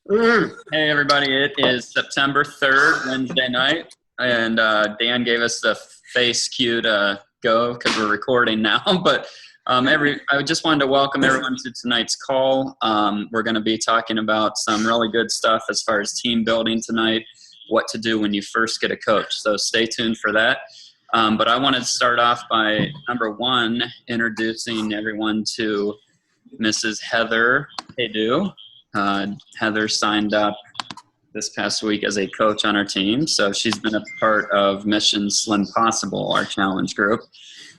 Hey everybody, it is September 3rd, Wednesday night, and Dan gave us the face cue to go because we're recording now. But I just wanted to welcome everyone to tonight's call. We're going to be talking about some really good stuff as far as team building tonight, what to do when you first get a coach. So stay tuned for that. But I wanted to start off by, number one, introducing everyone to Mrs. Heather Padu. Heather signed up this past week as a coach on our team. So she's been a part of Mission Slim Possible, our challenge group,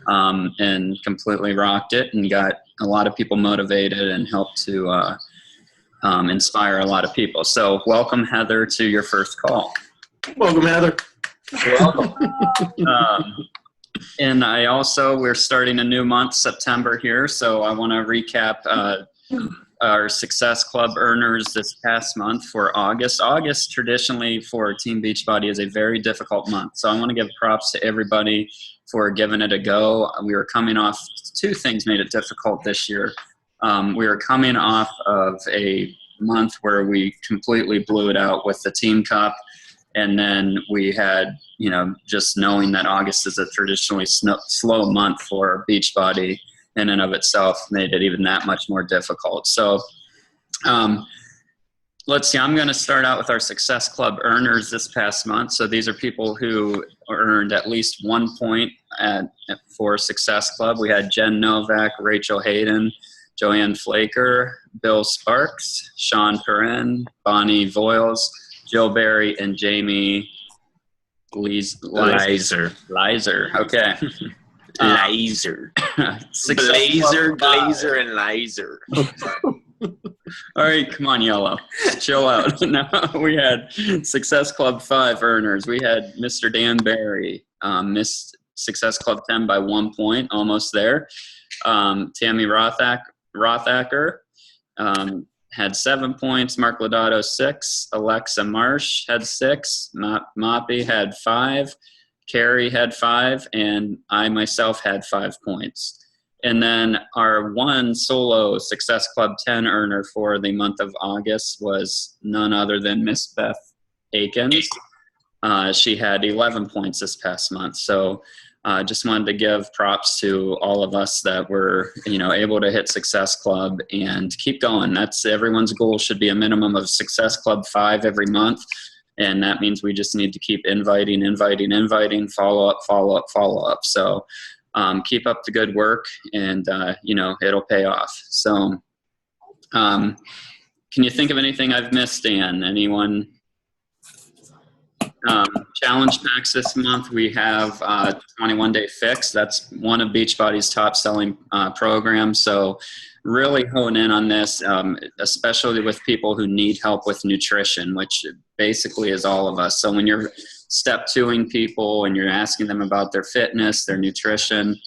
and completely rocked it and got a lot of people motivated and helped to inspire a lot of people. So welcome, Heather, to your first call. Welcome, Heather. Welcome. And we're starting a new month, September here. So I want to recap our Success Club earners this past month for August. August traditionally for Team Beachbody is a very difficult month. So I want to give props to everybody for giving it a go. We were coming off, two things made it difficult this year. We were coming off of a month where we completely blew it out with the Team Cup. And then we had, just knowing that August is a traditionally slow month for Beachbody in and of itself made it even that much more difficult. So let's see, I'm going to start out with our Success Club earners this past month. So these are people who earned at least 1 point for Success Club. We had Jen Novak, Rachel Hayden, Joanne Flaker, Bill Sparks, Sean Perrin, Bonnie Voiles, Jill Berry, and Jamie Lizer. Okay. Lizer. Blazer, Glazer, and Lizer. All right, come on, Yellow. Chill out. No, we had Success Club 5 earners. We had Mr. Dan Barry, missed Success Club 10 by 1 point, almost there. Tammy Rothacker had 7 points. Mark Lodato, 6. Alexa Marsh had 6. Moppy had 5. Carrie had 5, and I myself had 5 points. And then our one solo Success Club 10 earner for the month of August was none other than Miss Beth Akins. She had 11 points this past month. So just wanted to give props to all of us that were, able to hit Success Club and keep going. That's everyone's goal, should be a minimum of Success Club 5 every month. And that means we just need to keep inviting, follow up. So keep up the good work and, it'll pay off. So can you think of anything I've missed, Dan? Anyone? Challenge packs this month, we have 21-day fix. That's one of Beachbody's top selling programs. So really hone in on this, especially with people who need help with nutrition, which basically is all of us. So when you're step 2ing people and you're asking them about their fitness, their nutrition,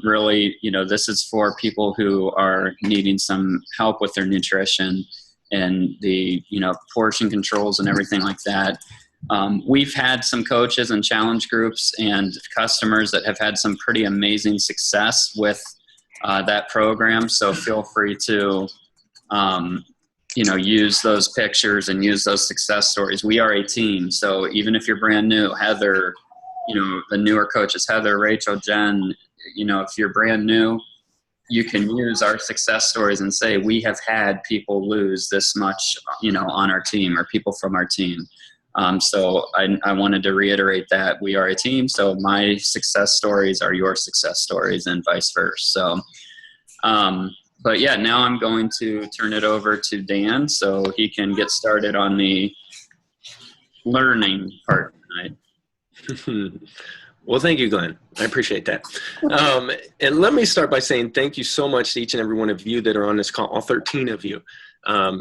really, this is for people who are needing some help with their nutrition and the, portion controls and everything like that. We've had some coaches and challenge groups and customers that have had some pretty amazing success with that program. So feel free to, use those pictures and use those success stories. We are a team. So even if you're brand new, Heather, the newer coaches, Heather, Rachel, Jen, if you're brand new, you can use our success stories and say, we have had people lose this much, on our team or people from our team. So I wanted to reiterate that we are a team. So my success stories are your success stories and vice versa. So, but yeah, now I'm going to turn it over to Dan so he can get started on the learning part tonight. Well, thank you, Glenn. I appreciate that. And let me start by saying thank you so much to each and every one of you that are on this call, all 13 of you.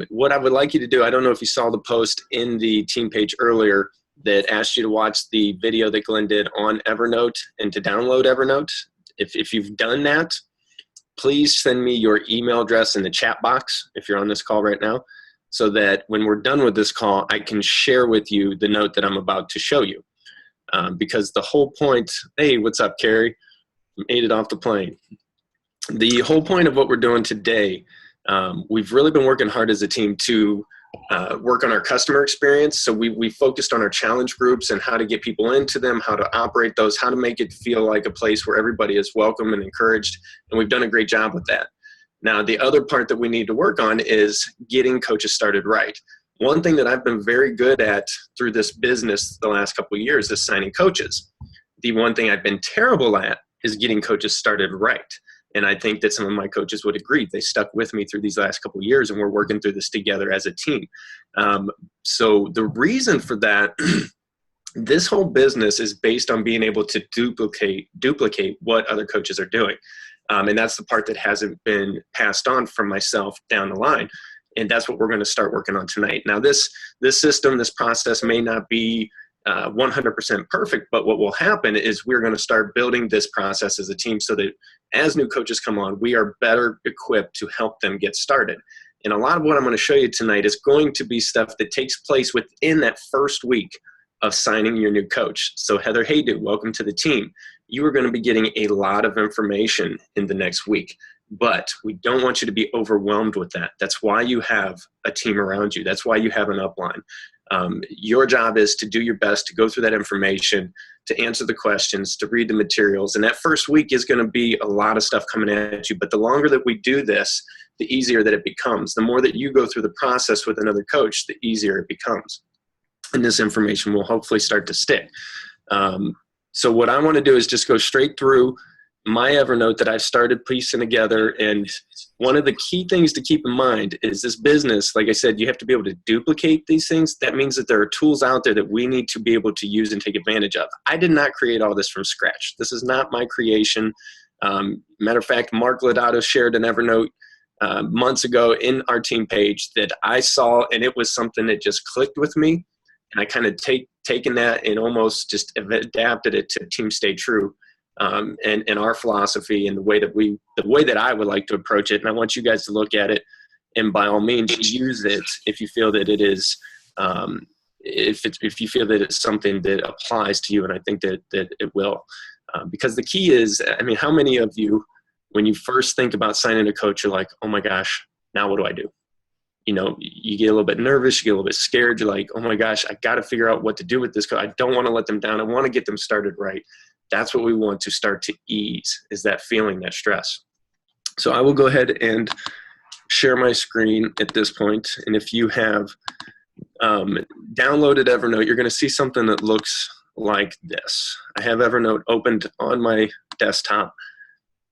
What I would like you to do, I don't know if you saw the post in the team page earlier that asked you to watch the video that Glenn did on Evernote and to download Evernote. If you've done that, please send me your email address in the chat box if you're on this call right now, so that when we're done with this call, I can share with you the note that I'm about to show you. Because the whole point, hey, what's up, Carrie? Made it off the plane. The whole point of what we're doing today, we've really been working hard as a team to work on our customer experience. So we focused on our challenge groups and how to get people into them, how to operate those, how to make it feel like a place where everybody is welcome and encouraged. And we've done a great job with that. Now, the other part that we need to work on is getting coaches started right. One thing that I've been very good at through this business the last couple of years is signing coaches. The one thing I've been terrible at is getting coaches started right. And I think that some of my coaches would agree. They stuck with me through these last couple of years, and we're working through this together as a team. So the reason for that, this whole business is based on being able to duplicate what other coaches are doing. And that's the part that hasn't been passed on from myself down the line. And that's what we're going to start working on tonight. Now, this system, this process may not be 100% perfect, but what will happen is we're going to start building this process as a team so that as new coaches come on, we are better equipped to help them get started. And a lot of what I'm going to show you tonight is going to be stuff that takes place within that first week of signing your new coach. So Heather Haydu, welcome to the team. You are going to be getting a lot of information in the next week, but we don't want you to be overwhelmed with that. That's why you have a team around you. That's why you have an upline. Your job is to do your best to go through that information, to answer the questions, to read the materials. And that first week is going to be a lot of stuff coming at you. But the longer that we do this, the easier that it becomes. The more that you go through the process with another coach, the easier it becomes. And this information will hopefully start to stick. So what I want to do is just go straight through my Evernote that I've started piecing together. And one of the key things to keep in mind is this business, like I said, you have to be able to duplicate these things. That means that there are tools out there that we need to be able to use and take advantage of. I did not create all this from scratch. This is not my creation. Matter of fact, Mark Lodato shared an Evernote months ago in our team page that I saw, and it was something that just clicked with me. And I kind of taken that and almost just adapted it to Team Stay True. And our philosophy and the way that I would like to approach it. And I want you guys to look at it and by all means use it if you feel that it is, if you feel that it's something that applies to you. And I think that it will, because the key is, I mean, how many of you, when you first think about signing a coach, you're like, oh my gosh, now what do I do? You know, you get a little bit nervous, you get a little bit scared. You're like, oh my gosh, I got to figure out what to do with this coach. I don't want to let them down. I want to get them started right. That's what we want to start to ease, is that feeling, that stress. So I will go ahead and share my screen at this point. And if you have downloaded Evernote, you're going to see something that looks like this. I have Evernote opened on my desktop.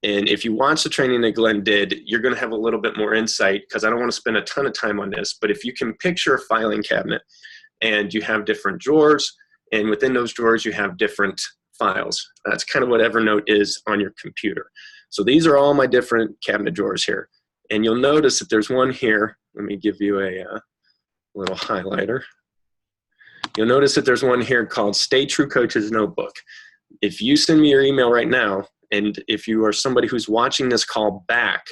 And if you watch the training that Glenn did, you're going to have a little bit more insight, because I don't want to spend a ton of time on this. But if you can picture a filing cabinet and you have different drawers, and within those drawers you have different files. That's kind of what Evernote is on your computer. So these are all my different cabinet drawers here. And you'll notice that there's one here. Let me give you a little highlighter. You'll notice that there's one here called Stay True Coach's Notebook. If you send me your email right now, and if you are somebody who's watching this call back,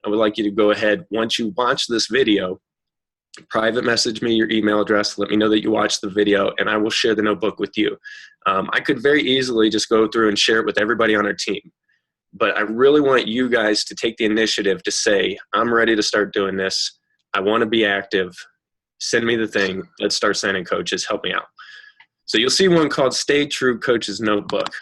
I would like you to go ahead, once you watch this video, private message me your email address, let me know that you watched the video, and I will share the notebook with you. I could very easily just go through and share it with everybody on our team, but I really want you guys to take the initiative to say, I'm ready to start doing this. I want to be active. Send me the thing. Let's start signing coaches. Help me out. So you'll see one called Stay True Coach's Notebook.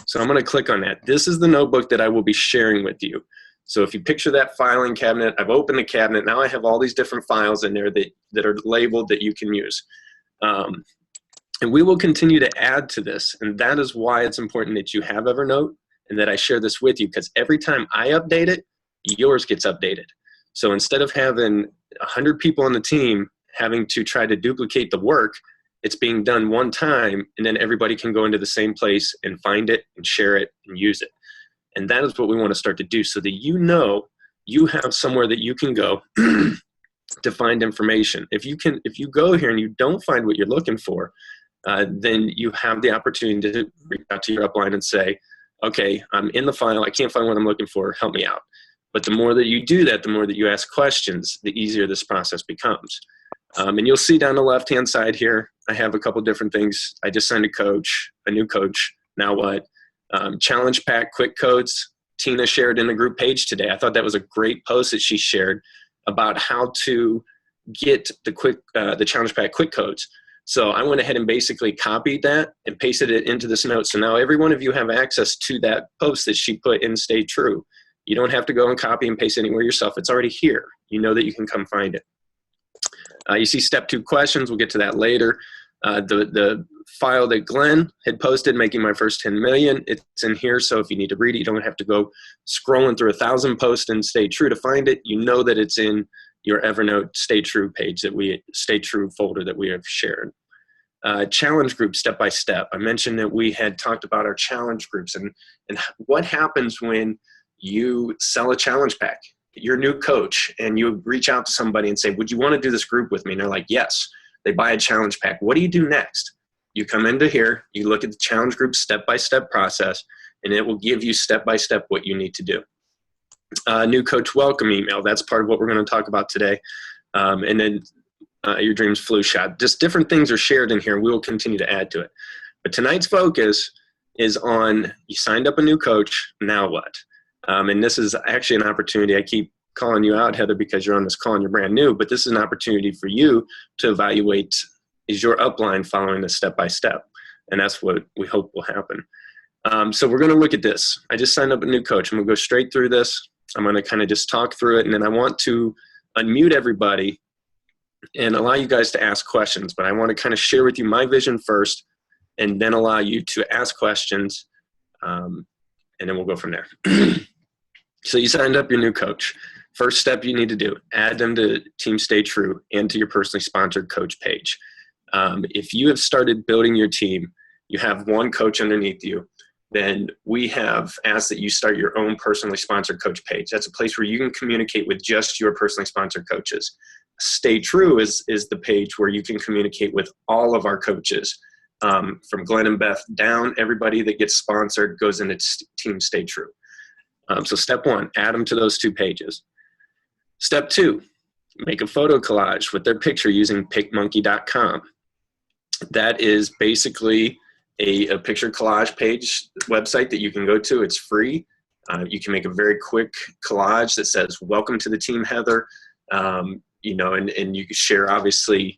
So I'm going to click on that. This is the notebook that I will be sharing with you. So if you picture that filing cabinet, I've opened the cabinet. Now I have all these different files in there that are labeled that you can use. And we will continue to add to this. And that is why it's important that you have Evernote and that I share this with you, because every time I update it, yours gets updated. So instead of having 100 people on the team having to try to duplicate the work, it's being done one time, and then everybody can go into the same place and find it and share it and use it. And that is what we want to start to do, so that you know you have somewhere that you can go to find information. If you go here and you don't find what you're looking for, then you have the opportunity to reach out to your upline and say, okay, I'm in the file, I can't find what I'm looking for, help me out. But the more that you do that, the more that you ask questions, the easier this process becomes. And you'll see down the left-hand side here, I have a couple different things. I just signed a new coach, now what? Challenge pack quick codes. Tina shared in the group page today. I thought that was a great post that she shared about how to get the challenge pack quick codes. So I went ahead and basically copied that and pasted it into this note. So now every one of you have access to that post that she put in Stay True. You don't have to go and copy and paste anywhere yourself. It's already here. You know that you can come find it. You see step 2 questions. We'll get to that later. The file that Glenn had posted, making my first 10 million, it's in here. So if you need to read it, you don't have to go scrolling through 1,000 posts and Stay True to find it. You know that it's in your Evernote Stay True page, Stay True folder that we have shared. Challenge group step by step. I mentioned that we had talked about our challenge groups and what happens when you sell a challenge pack. You're a new coach and you reach out to somebody and say, would you want to do this group with me? And they're like, yes. They buy a challenge pack. What do you do next? You come into here, you look at the challenge group step-by-step process, and it will give you step-by-step what you need to do. New coach welcome email. That's part of what we're going to talk about today. And then your dreams flu shot. Just different things are shared in here. We will continue to add to it. But tonight's focus is on you signed up a new coach, now what? And this is actually an opportunity. I keep calling you out, Heather, because you're on this call and you're brand new, but this is an opportunity for you to evaluate, is your upline following this step-by-step? And that's what we hope will happen. So we're going to look at this. I just signed up a new coach. I'm going to go straight through this. I'm going to kind of just talk through it, and then I want to unmute everybody and allow you guys to ask questions. But I want to kind of share with you my vision first and then allow you to ask questions, and then we'll go from there. So you signed up your new coach. First step you need to do, add them to Team Stay True and to your personally sponsored coach page. If you have started building your team, you have one coach underneath you, then we have asked that you start your own personally sponsored coach page. That's a place where you can communicate with just your personally sponsored coaches. Stay True is the page where you can communicate with all of our coaches, from Glenn and Beth down. Everybody that gets sponsored goes into Team Stay True. So step 1, add them to those 2 pages. Step 2, make a photo collage with their picture using picmonkey.com. That is basically a picture collage page website that you can go to. It's free. You can make a very quick collage that says, welcome to the team, Heather. You know, and you can share, obviously,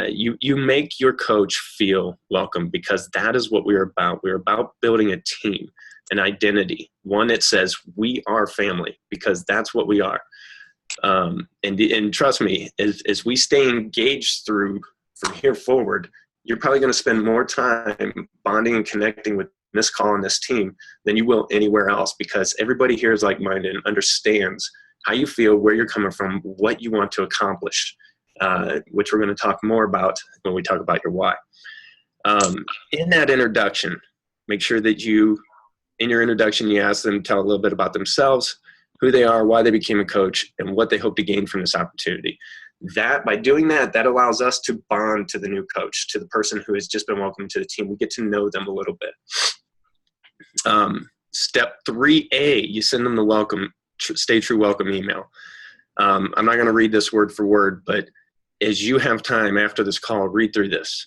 you make your coach feel welcome, because that is what we're about. We're about building a team, an identity, one that says we are family, because that's what we are. And trust me, as we stay engaged from here forward, you're probably going to spend more time bonding and connecting with this call and this team than you will anywhere else, because everybody here is like-minded and understands how you feel, where you're coming from, what you want to accomplish, which we're going to talk more about when we talk about your why. In that introduction, make sure that in your introduction, you ask them to tell a little bit about themselves, who they are, why they became a coach, and what they hope to gain from this opportunity. By doing that allows us to bond to the new coach, to the person who has just been welcomed to the team. We get to know them a little bit. Step 3A, you send them the Stay True welcome email. I'm not going to read this word for word, but as you have time after this call, read through this.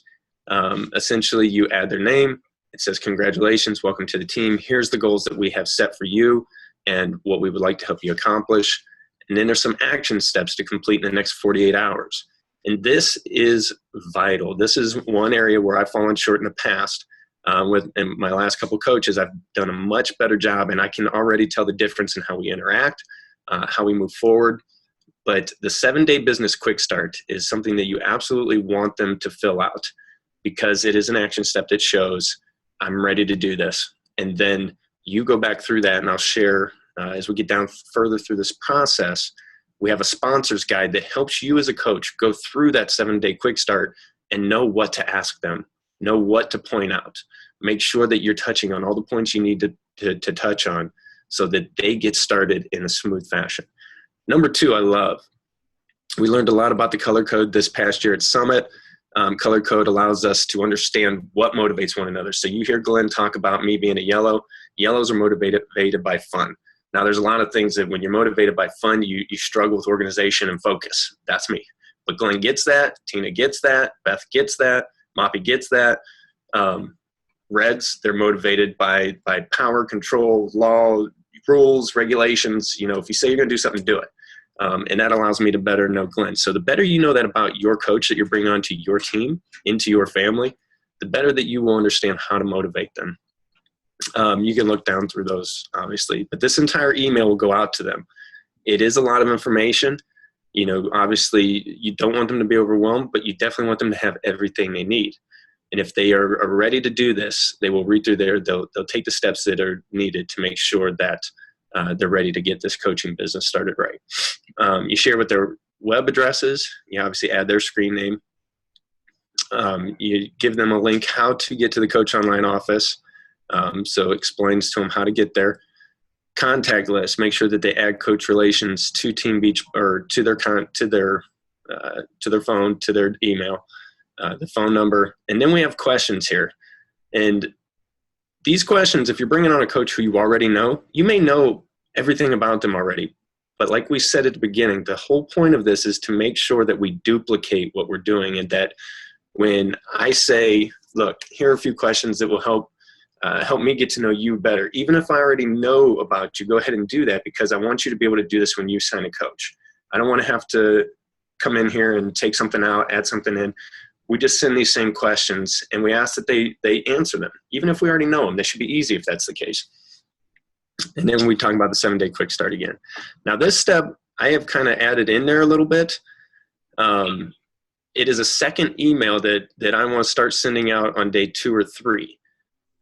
Essentially, you add their name. It says, congratulations, welcome to the team. Here's the goals that we have set for you and what we would like to help you accomplish. And then there's some action steps to complete in the next 48 hours. And this is vital. This is one area where I've fallen short in the past. With my last couple coaches, I've done a much better job, and I can already tell the difference in how we interact, how we move forward. But the 7-day business quick start is something that you absolutely want them to fill out, because it is an action step that shows I'm ready to do this. And then you go back through that, and I'll share as we get down further through this process. We have a sponsors guide that helps you as a coach go through that 7-day quick start and know what to ask them, know what to point out. Make sure that you're touching on all the points you need to touch on so that they get started in a smooth fashion. Number 2, I love. We learned a lot about the color code this past year at Summit. Color code allows us to understand what motivates one another. So you hear Glenn talk about me being a yellow. Yellows are motivated by fun. Now, there's a lot of things that when you're motivated by fun, you struggle with organization and focus. That's me. But Glenn gets that. Tina gets that. Beth gets that. Moppy gets that. Reds, they're motivated by power, control, law, rules, regulations. You know, if you say you're going to do something, do it. And that allows me to better know Glenn. So the better you know that about your coach that you're bringing onto your team, into your family, the better that you will understand how to motivate them. You can look down through those, obviously, but this entire email will go out to them. It is a lot of information. You know, obviously, you don't want them to be overwhelmed, but you definitely want them to have everything they need. And if they are ready to do this, they will read through there. They'll take the steps that are needed to make sure that they're ready to get this coaching business started right. You share with their web addresses. You obviously add their screen name. You give them a link how to get to the Coach Online office. So it explains to them how to get there. Contact list. Make sure that they add Coach Relations to Team Beach or to their phone, to their email, the phone number, and then we have questions here. And these questions, if you're bringing on a coach who you already know, you may know everything about them already. But like we said at the beginning, the whole point of this is to make sure that we duplicate what we're doing, and that when I say, look, here are a few questions that will help me get to know you better. Even if I already know about you, go ahead and do that, because I want you to be able to do this when you sign a coach. I don't want to have to come in here and take something out, add something in. We just send these same questions and we ask that they answer them. Even if we already know them, they should be easy if that's the case. And then we talk about the 7-day quick start again. Now this step I have kind of added in there a little bit. It is a second email that I want to start sending out on day 2 or 3.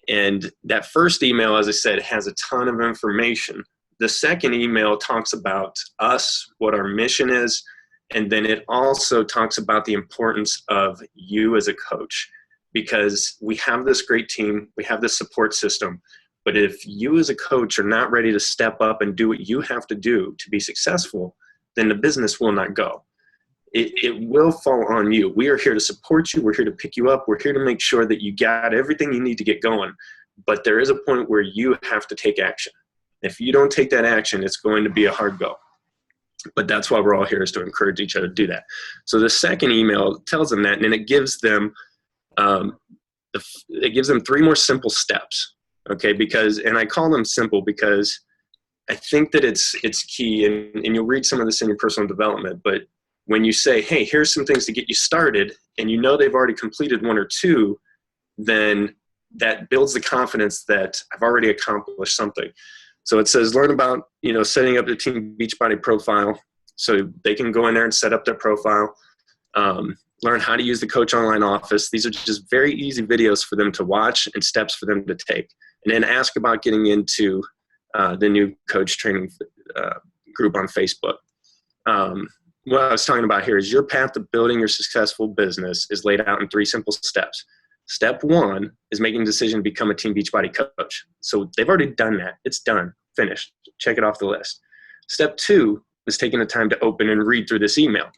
And that first email, as I said, has a ton of information. The second email talks about us, what our mission is, and then it also talks about the importance of you as a coach, because we have this great team, we have this support system, but if you as a coach are not ready to step up and do what you have to do to be successful, then the business will not go. It will fall on you. We are here to support you. We're here to pick you up. We're here to make sure that you got everything you need to get going. But there is a point where you have to take action. If you don't take that action, it's going to be a hard go. But that's why we're all here, is to encourage each other to do that. So the second email tells them that, and then it gives them 3 more simple steps. Okay, and I call them simple because I think that it's key, and you'll read some of this in your personal development, but when you say, hey, here's some things to get you started, and you know they've already completed 1 or 2, then that builds the confidence that I've already accomplished something. So it says, learn about, setting up the Team Beachbody profile. So they can go in there and set up their profile. Learn how to use the Coach Online office. These are just very easy videos for them to watch and steps for them to take. And then ask about getting into the new coach training group on Facebook. What I was talking about here is your path to building your successful business is laid out in 3 simple steps. Step 1 is making a decision to become a Team Beachbody coach. So they've already done that. It's done, finished. Check it off the list. Step 2 is taking the time to open and read through this email.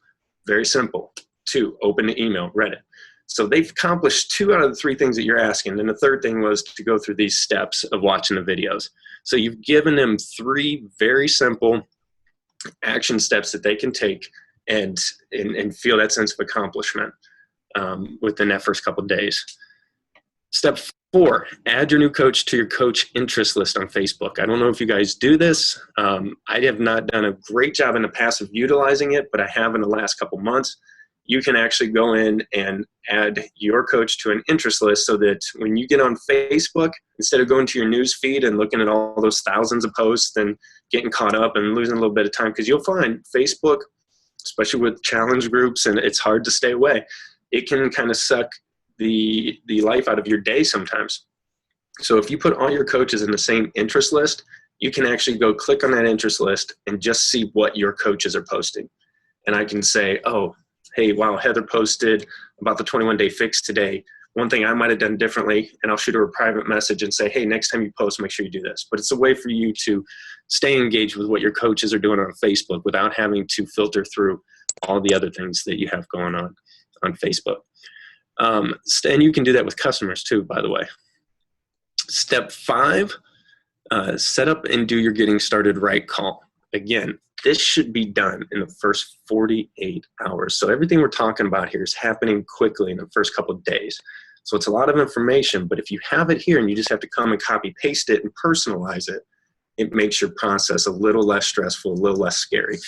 Very simple. 2, open the email, read it. So they've accomplished 2 out of the 3 things that you're asking. And the third thing was to go through these steps of watching the videos. So you've given them 3 very simple action steps that they can take and feel that sense of accomplishment within that first couple of days. Step 4, add your new coach to your coach interest list on Facebook. I don't know if you guys do this. I have not done a great job in the past of utilizing it, but I have in the last couple months. You can actually go in and add your coach to an interest list so that when you get on Facebook, instead of going to your news feed and looking at all those thousands of posts and getting caught up and losing a little bit of time, because you'll find Facebook, especially with challenge groups, and it's hard to stay away, it can kind of suck the life out of your day sometimes. So if you put all your coaches in the same interest list, you can actually go click on that interest list and just see what your coaches are posting. And I can say, oh, hey, wow, Heather posted about the 21-day fix today. One thing I might have done differently, and I'll shoot her a private message and say, hey, next time you post, make sure you do this. But it's a way for you to stay engaged with what your coaches are doing on Facebook without having to filter through all the other things that you have going on Facebook. And you can do that with customers too, by the way. Step 5, set up and do your getting started right call. Again, this should be done in the first 48 hours. So everything we're talking about here is happening quickly in the first couple of days. So it's a lot of information, but if you have it here and you just have to come and copy paste it and personalize it, it makes your process a little less stressful, a little less scary.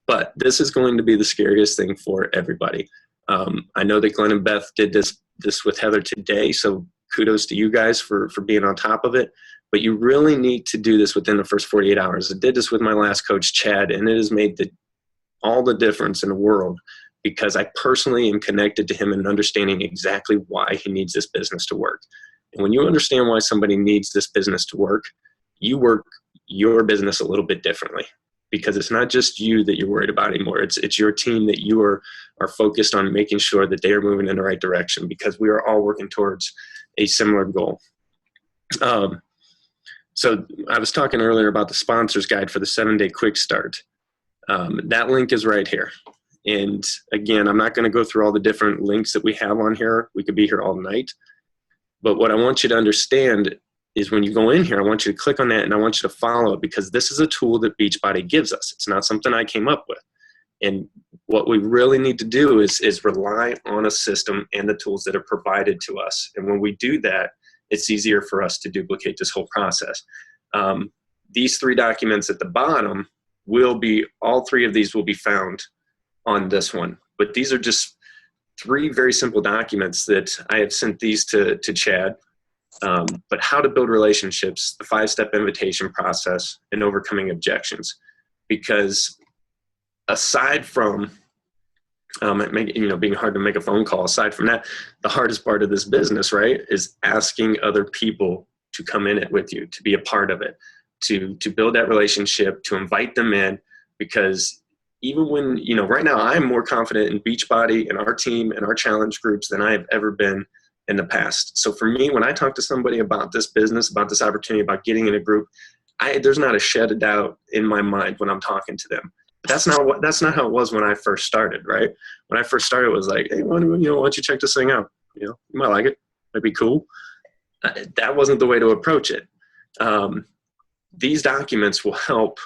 But this is going to be the scariest thing for everybody. I know that Glenn and Beth did this with Heather today, so kudos to you guys for being on top of it. But you really need to do this within the first 48 hours. I did this with my last coach, Chad, and it has made all the difference in the world, because I personally am connected to him and understanding exactly why he needs this business to work. And when you understand why somebody needs this business to work, you work your business a little bit differently, because it's not just you that you're worried about anymore. It's your team that you are focused on making sure that they are moving in the right direction, because we are all working towards a similar goal. So I was talking earlier about the sponsors guide for the 7-day quick start. That link is right here. And again, I'm not going to go through all the different links that we have on here. We could be here all night. But what I want you to understand is when you go in here, I want you to click on that and I want you to follow it, because this is a tool that Beachbody gives us. It's not something I came up with. And what we really need to do is rely on a system and the tools that are provided to us. And when we do that, it's easier for us to duplicate this whole process. These 3 documents at the bottom all 3 of these will be found on this one. But these are just 3 very simple documents that I have sent these to Chad. But how to build relationships, the 5-step invitation process, and overcoming objections. Because aside from being hard to make a phone call, aside from that, the hardest part of this business, right, is asking other people to come in it with you, to be a part of it, to build that relationship, to invite them in. Because even when, right now I'm more confident in Beachbody and our team and our challenge groups than I have ever been in the past. So for me, when I talk to somebody about this business, about this opportunity, about getting in a group, there's not a shed of doubt in my mind when I'm talking to them. That's not how it was when I first started, right? When I first started, it was like, hey, why don't you check this thing out? You might like it. Might be cool. That wasn't the way to approach it. These documents will help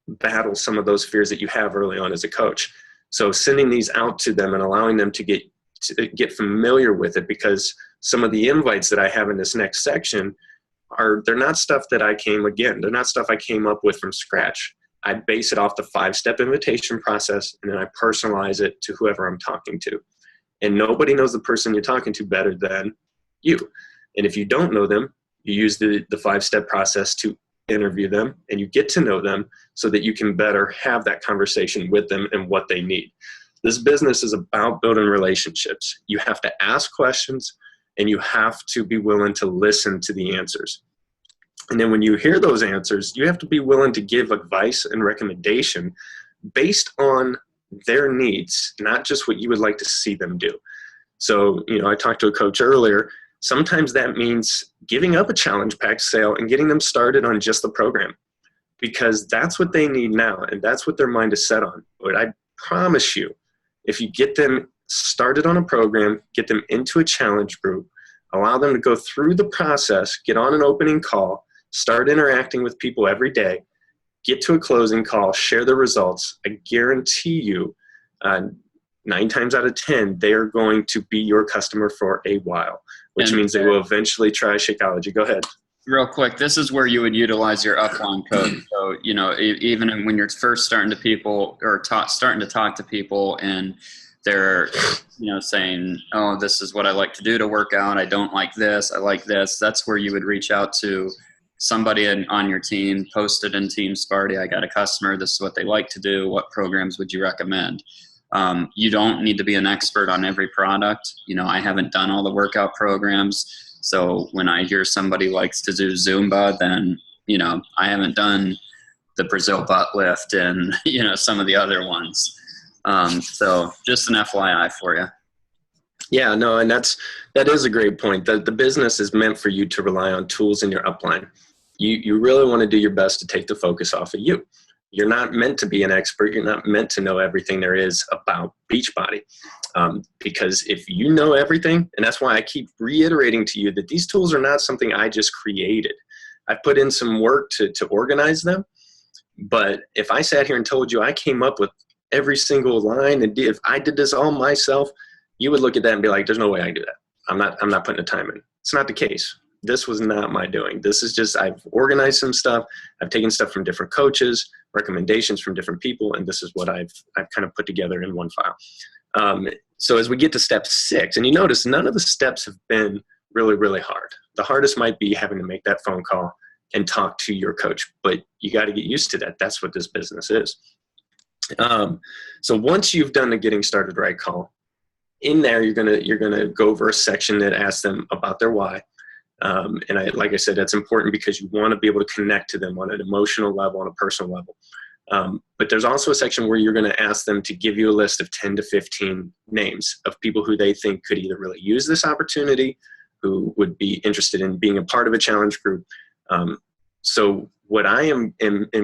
battle some of those fears that you have early on as a coach. So sending these out to them and allowing them to get familiar with it, because some of the invites that I have in this next section they're not stuff that they're not stuff I came up with from scratch. I base it off the 5-step invitation process, and then I personalize it to whoever I'm talking to. And nobody knows the person you're talking to better than you. And if you don't know them, you use the 5-step process to interview them, and you get to know them so that you can better have that conversation with them and what they need. This business is about building relationships. You have to ask questions, and you have to be willing to listen to the answers. And then when you hear those answers, you have to be willing to give advice and recommendation based on their needs, not just what you would like to see them do. So, I talked to a coach earlier. Sometimes that means giving up a challenge pack sale and getting them started on just the program, because that's what they need now, and that's what their mind is set on. But I promise you, if you get them started on a program, get them into a challenge group, allow them to go through the process, get on an opening call, start interacting with people every day, get to a closing call, share the results, I guarantee you 9 times out of 10, they are going to be your customer for a while, which means they will eventually try Shakeology. Go ahead. Real quick, this is where you would utilize your upline code. So, even when you're first starting to starting to talk to people and they're, saying, oh, this is what I like to do to work out. I don't like this. I like this. That's where you would reach out to somebody on your team, post it in Team Sparty. I got a customer. This is what they like to do. What programs would you recommend? You don't need to be an expert on every product. I haven't done all the workout programs. So when I hear somebody likes to do Zumba, then, I haven't done the Brazil butt lift and, some of the other ones. So just an FYI for you. Yeah, no, and that is a great point. The business is meant for you to rely on tools in your upline. You really want to do your best to take the focus off of you. You're not meant to be an expert. You're not meant to know everything there is about Beachbody. Because if you know everything, and that's why I keep reiterating to you that these tools are not something I just created. I put in some work to organize them. But if I sat here and told you I came up with every single line, and if I did this all myself, you would look at that and be like, there's no way I can do that. I'm not putting the time in. It's not the case. This was not my doing. This is just, I've organized some stuff. I've taken stuff from different coaches, recommendations from different people, and this is what I've kind of put together in one file. So as we get to step 6, and you notice none of the steps have been really, really hard. The hardest might be having to make that phone call and talk to your coach, but you got to get used to that. That's what this business is. So once you've done the getting started right call, in there you're gonna go over a section that asks them about their why. Like I said, that's important because you want to be able to connect to them on an emotional level, on a personal level. But there's also a section where you're going to ask them to give you a list of 10 to 15 names of people who they think could either really use this opportunity, who would be interested in being a part of a challenge group. So what I am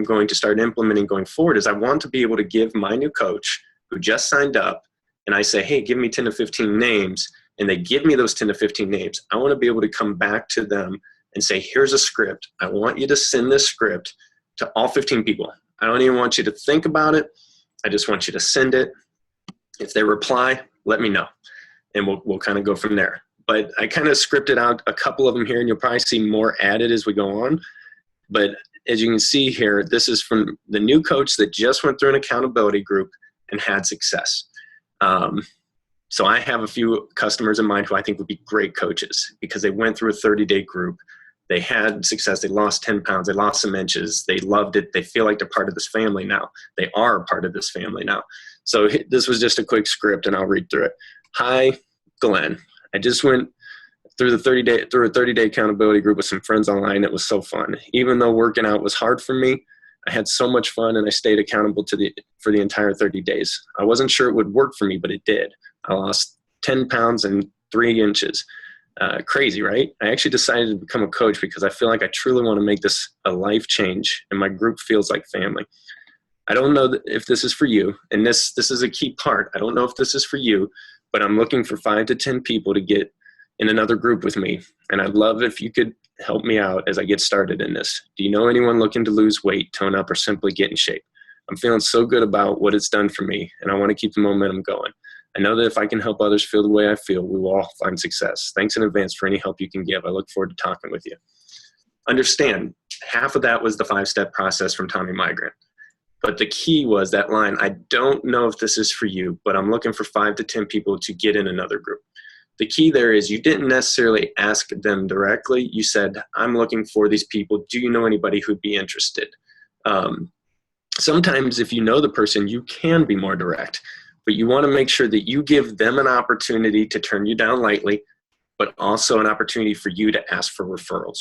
going to start implementing going forward is I want to be able to give my new coach who just signed up, and I say, hey, give me 10 to 15 names, and they give me those 10 to 15 names. I want to be able to come back to them and say, here's a script. I want you to send this script to all 15 people. I don't even want you to think about it. I just want you to send it. If they reply, let me know, and we'll kind of go from there. But I kind of scripted out a couple of them here, and you'll probably see more added as we go on. But as you can see here, this is from the new coach that just went through an accountability group and had success. So I have a few customers in mind who I think would be great coaches because they went through a 30-day group. They had success. They lost 10 pounds. They lost some inches. They loved it. They feel like they're part of this family now. They are a part of this family now. So this was just a quick script, and I'll read through it. Hi, Glenn. I just went through a 30-day accountability group with some friends online. It was so fun. Even though working out was hard for me, I had so much fun, and I stayed accountable for the entire 30 days. I wasn't sure it would work for me, but it did. I lost 10 pounds and 3 inches. Crazy, right? I actually decided to become a coach because I feel like I truly want to make this a life change, and my group feels like family. I don't know if this is for you, and this is a key part. I don't know if this is for you, but I'm looking for 5 to 10 people to get in another group with me, and I'd love if you could help me out as I get started in this. Do you know anyone looking to lose weight, tone up, or simply get in shape? I'm feeling so good about what it's done for me, and I want to keep the momentum going. I know that if I can help others feel the way I feel, we will all find success. Thanks in advance for any help you can give. I look forward to talking with you. Understand, half of that was the 5-step process from Tommy Migrant. But the key was that line, I don't know if this is for you, but I'm looking for 5 to 10 people to get in another group. The key there is you didn't necessarily ask them directly. You said, I'm looking for these people. Do you know anybody who'd be interested? Sometimes if you know the person, you can be more direct. But you want to make sure that you give them an opportunity to turn you down lightly, but also an opportunity for you to ask for referrals.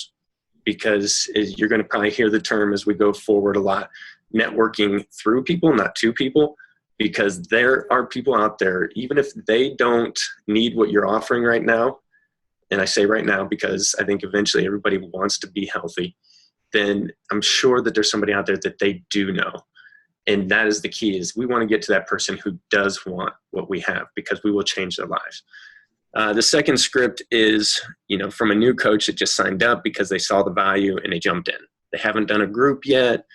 Because you're going to probably hear the term as we go forward a lot, networking through people, not to people, because there are people out there, even if they don't need what you're offering right now, and I say right now because I think eventually everybody wants to be healthy, then I'm sure that there's somebody out there that they do know. And that is the key, is we want to get to that person who does want what we have, because we will change their lives. The second script is, from a new coach that just signed up because they saw the value and they jumped in. They haven't done a group yet.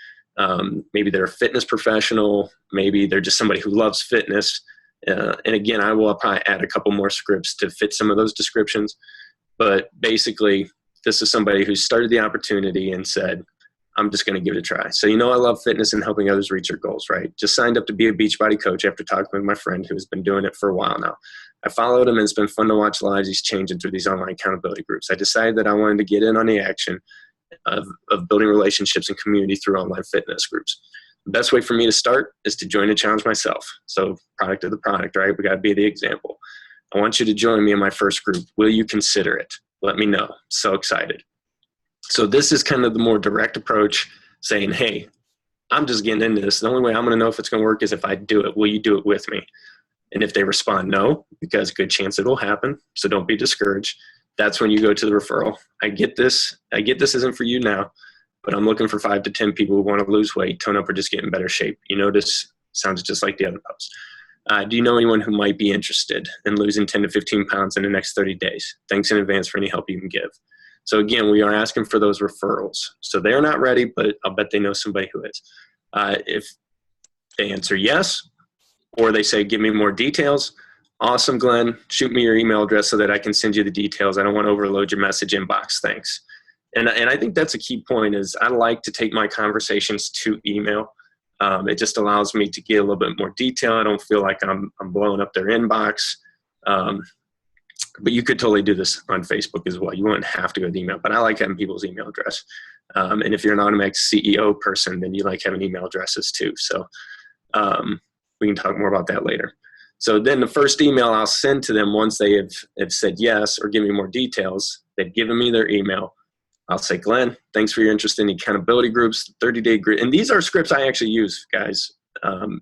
Maybe they're a fitness professional. Maybe they're just somebody who loves fitness. And again, I will probably add a couple more scripts to fit some of those descriptions. But basically, this is somebody who started the opportunity and said, I'm just going to give it a try. So, I love fitness and helping others reach their goals, right? Just signed up to be a Beachbody coach after talking with my friend who has been doing it for a while now. I followed him, and it's been fun to watch lives he's changing through these online accountability groups. I decided that I wanted to get in on the action of building relationships and community through online fitness groups. The best way for me to start is to join a challenge myself. So product of the product, right? We got to be the example. I want you to join me in my first group. Will you consider it? Let me know. So excited. So this is kind of the more direct approach, saying, hey, I'm just getting into this. The only way I'm going to know if it's going to work is if I do it. Will you do it with me? And if they respond no, because good chance it'll happen, so don't be discouraged, that's when you go to the referral. I get this isn't for you now, but I'm looking for 5 to 10 people who want to lose weight, tone up, or just get in better shape. This sounds just like the other post. Do you know anyone who might be interested in losing 10 to 15 pounds in the next 30 days? Thanks in advance for any help you can give. So again, we are asking for those referrals. So they're not ready, but I'll bet they know somebody who is. If they answer yes, or they say, give me more details, Awesome, Glenn. Shoot me your email address so that I can send you the details. I don't want to overload your message inbox. Thanks. And I think that's a key point is I like to take my conversations to email. It just allows me to get a little bit more detail. I don't feel like I'm blowing up their inbox. But you could totally do this on Facebook as well. You wouldn't have to go to email, but I like having people's email address. And if you're an automatic CEO person, then you like having email addresses too. So we can talk more about that later. So then the first email I'll send to them once they have said yes or give me more details, they've given me their email. I'll say, Glenn, thanks for your interest in the accountability groups, 30-day grid. And these are scripts I actually use, guys.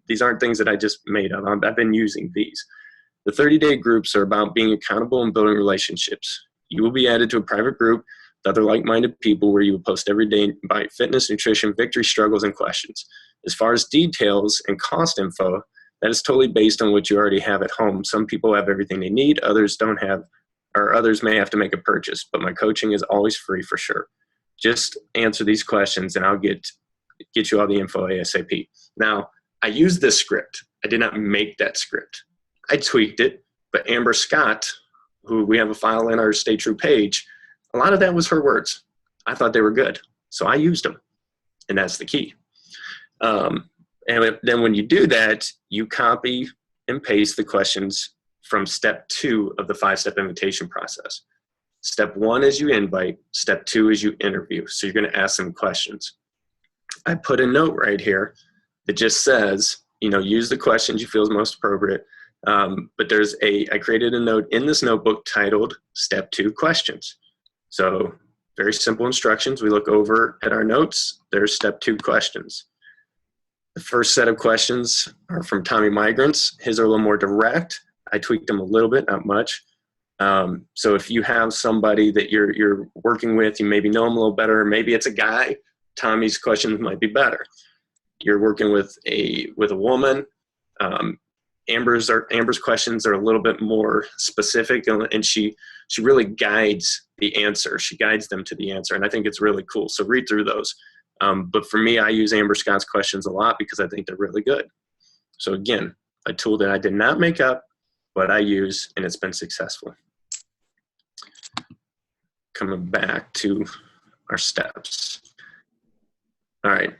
These aren't things that I just made up. I've been using these. The 30-day groups are about being accountable and building relationships. You will be added to a private group with other like-minded people where you will post every day about fitness, nutrition, victory, struggles, and questions. As far as details and cost info, that is totally based on what you already have at home. Some people have everything they need, others don't have, or others may have to make a purchase, but my coaching is always free for sure. Just answer these questions and I'll get you all the info ASAP. Now, I use this script. I did not make that script. I tweaked it, but Amber Scott, who we have a file in our Stay True page, a lot of that was her words. I thought they were good, so I used them, and that's the key. And then when you do that, you copy and paste the questions from step 2 of the 5-step invitation process. Step 1 is you invite. Step 2 is you interview. So you're going to ask them questions. I put a note right here that just says, use the questions you feel is most appropriate. But I created a note in this notebook titled Step 2 Questions. So very simple instructions. We look over at our notes. There's Step 2 questions. The first set of questions are from Tommy Migrants. His are a little more direct. I tweaked them a little bit, not much. So if you have somebody that you're working with, you maybe know them a little better. Maybe it's a guy. Tommy's questions might be better. You're working with a woman. Amber's questions are a little bit more specific, and she really guides the answer. She guides them to the answer, and I think it's really cool. So read through those. But for me, I use Amber Scott's questions a lot because I think they're really good. So again, a tool that I did not make up, but I use, and it's been successful. Coming back to our steps. All right.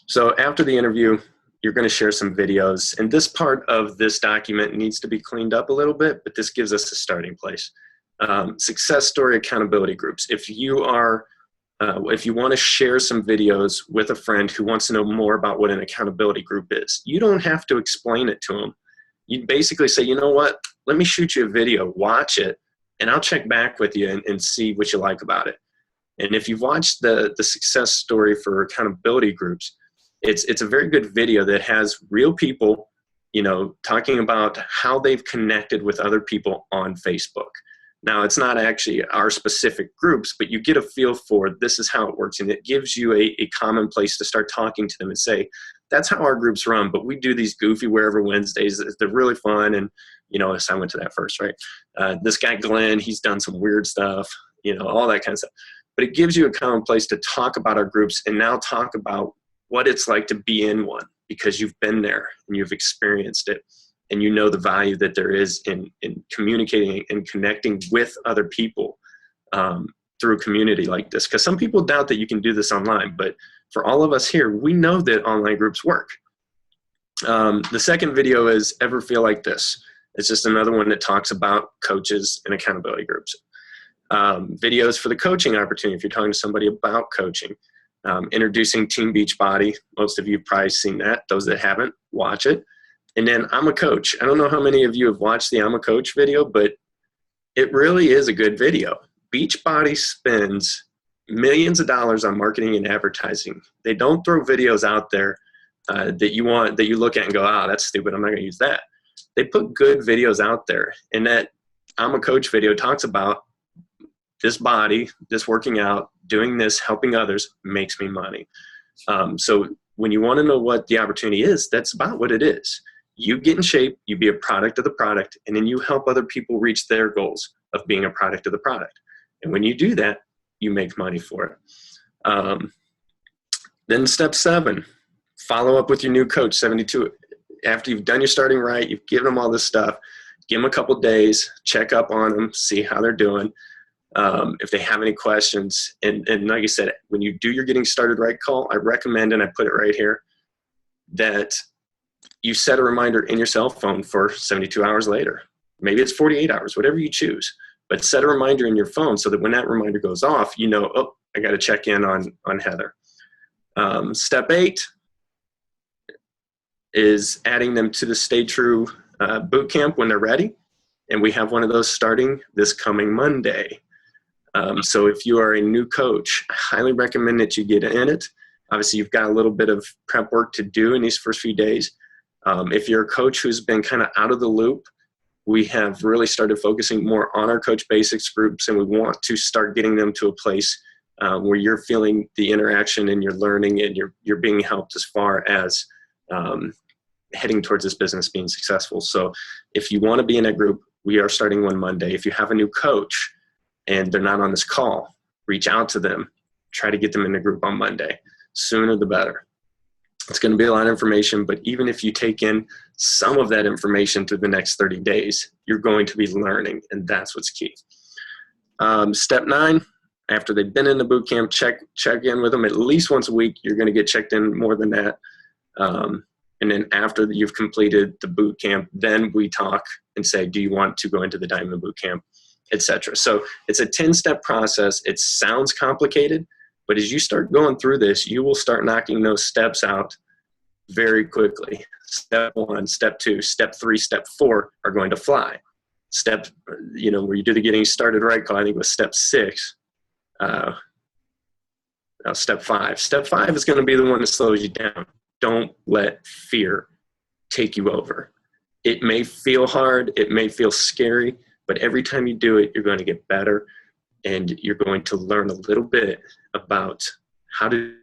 So after the interview, you're going to share some videos. And this part of this document needs to be cleaned up a little bit, but this gives us a starting place. Success story accountability groups. If you want to share some videos with a friend who wants to know more about what an accountability group is, you don't have to explain it to them. You basically say, you know what, let me shoot you a video, watch it, and I'll check back with you and see what you like about it. And if you've watched the success story for accountability groups, it's a very good video that has real people, talking about how they've connected with other people on Facebook. Now, it's not actually our specific groups, but you get a feel for this is how it works, and it gives you a common place to start talking to them and say, that's how our groups run, but we do these goofy wherever Wednesdays. They're really fun, and, I went to that first, right? This guy, Glenn, he's done some weird stuff, all that kind of stuff. But it gives you a common place to talk about our groups and now talk about what it's like to be in one because you've been there and you've experienced it. And you know the value that there is in communicating and connecting with other people through a community like this. Because some people doubt that you can do this online, but for all of us here, we know that online groups work. The second video is Ever Feel Like This? It's just another one that talks about coaches and accountability groups. Videos for the coaching opportunity, if you're talking to somebody about coaching. Introducing Team Beachbody. Most of you have probably seen that. Those that haven't, watch it. And then I'm a Coach. I don't know how many of you have watched the I'm a Coach video, but it really is a good video. Beachbody spends millions of dollars on marketing and advertising. They don't throw videos out there that you look at and go, that's stupid, I'm not gonna use that. They put good videos out there, and that I'm a Coach video talks about this body, this working out, doing this, helping others makes me money. So when you want to know what the opportunity is, that's about what it is. You get in shape, you be a product of the product, and then you help other people reach their goals of being a product of the product. And when you do that, you make money for it. Then step 7, follow up with your new coach, 72. After you've done your starting right, you've given them all this stuff, give them a couple days, check up on them, see how they're doing. If they have any questions, and like I said, when you do your getting started right call, I recommend, and I put it right here, that you set a reminder in your cell phone for 72 hours later. Maybe it's 48 hours, whatever you choose, but set a reminder in your phone so that when that reminder goes off, you know, oh, I got to check in on Heather. Step 8 is adding them to the Stay True boot camp when they're ready. And we have one of those starting this coming Monday. So if you are a new coach, I highly recommend that you get in it. Obviously, you've got a little bit of prep work to do in these first few days. If you're a coach who's been kind of out of the loop, we have really started focusing more on our Coach Basics groups, and we want to start getting them to a place where you're feeling the interaction and you're learning and you're being helped as far as heading towards this business being successful. So if you want to be in that group, we are starting one Monday. If you have a new coach and they're not on this call, reach out to them, try to get them in the group on Monday. Sooner the better. It's going to be a lot of information, but even if you take in some of that information through the next 30 days, you're going to be learning, and that's what's key. Step 9, after they've been in the boot camp, check in with them at least once a week. You're going to get checked in more than that. And then after you've completed the boot camp, then we talk and say, do you want to go into the Diamond Boot Camp, etc. So it's a 10-step process. It sounds complicated, but as you start going through this, you will start knocking those steps out very quickly. Step 1, step 2, step 3, step 4 are going to fly. Step, where you do the getting started right call, I think it was step 6. Step 5. Step 5 is going to be the one that slows you down. Don't let fear take you over. It may feel hard. It may feel scary, but every time you do it, you're going to get better, and you're going to learn a little bit about how to.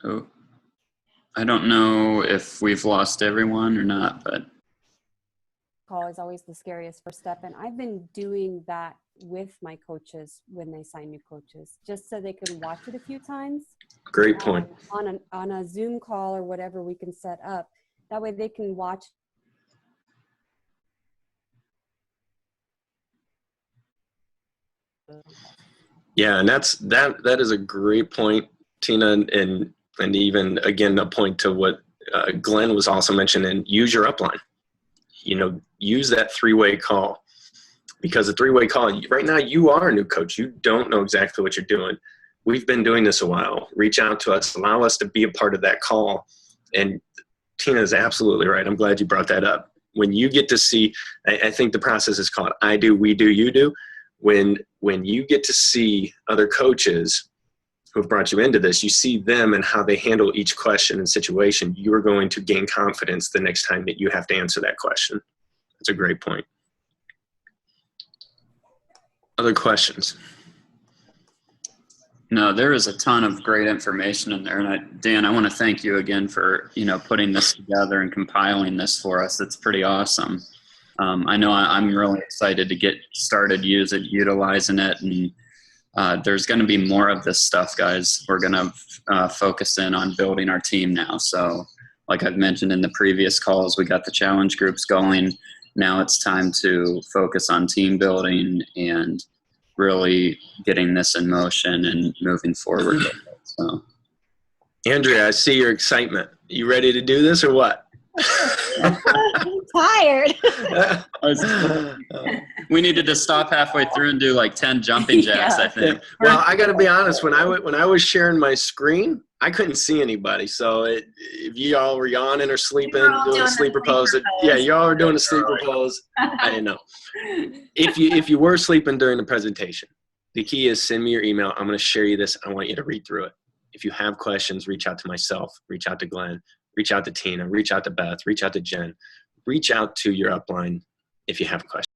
Oh, I don't know if we've lost everyone or not, but. Call is always the scariest first step. And I've been doing that with my coaches when they sign new coaches, just so they can watch it a few times. Great point. On a Zoom call or whatever we can set up. That way they can watch. Yeah, and that is a great point, Tina, and even again a point to what Glenn was also mentioning. Use your upline. Use that 3-way call, because a 3-way call, right now you are a new coach. You don't know exactly what you're doing. We've been doing this a while. Reach out to us, allow us to be a part of that call. And Tina is absolutely right. I'm glad you brought that up. When you get to see, I think the process is called I do, we do, you do. When you get to see other coaches who have brought you into this, you see them and how they handle each question and situation, you are going to gain confidence the next time that you have to answer that question. That's a great point. Other questions? No, there is a ton of great information in there. And Dan, I want to thank you again for, putting this together and compiling this for us. It's pretty awesome. I know I'm really excited to get started utilizing it. And there's going to be more of this stuff, guys. We're going to focus in on building our team now. So like I've mentioned in the previous calls, we got the challenge groups going. Now it's time to focus on team building and really getting this in motion and moving forward with it. So, Andrea, I see your excitement. You ready to do this or what? I'm tired. We needed to stop halfway through and do like 10 jumping jacks, I think. Well, I got to be honest. When I was sharing my screen, I couldn't see anybody. So if you all were yawning or sleeping, doing a sleeper pose, yeah, you all were doing a sleeper pose. I didn't know. If you were sleeping during the presentation, the key is send me your email. I'm going to share you this. I want you to read through it. If you have questions, reach out to myself, reach out to Glenn, reach out to Tina, reach out to Beth, reach out to Jen, reach out to your upline if you have questions.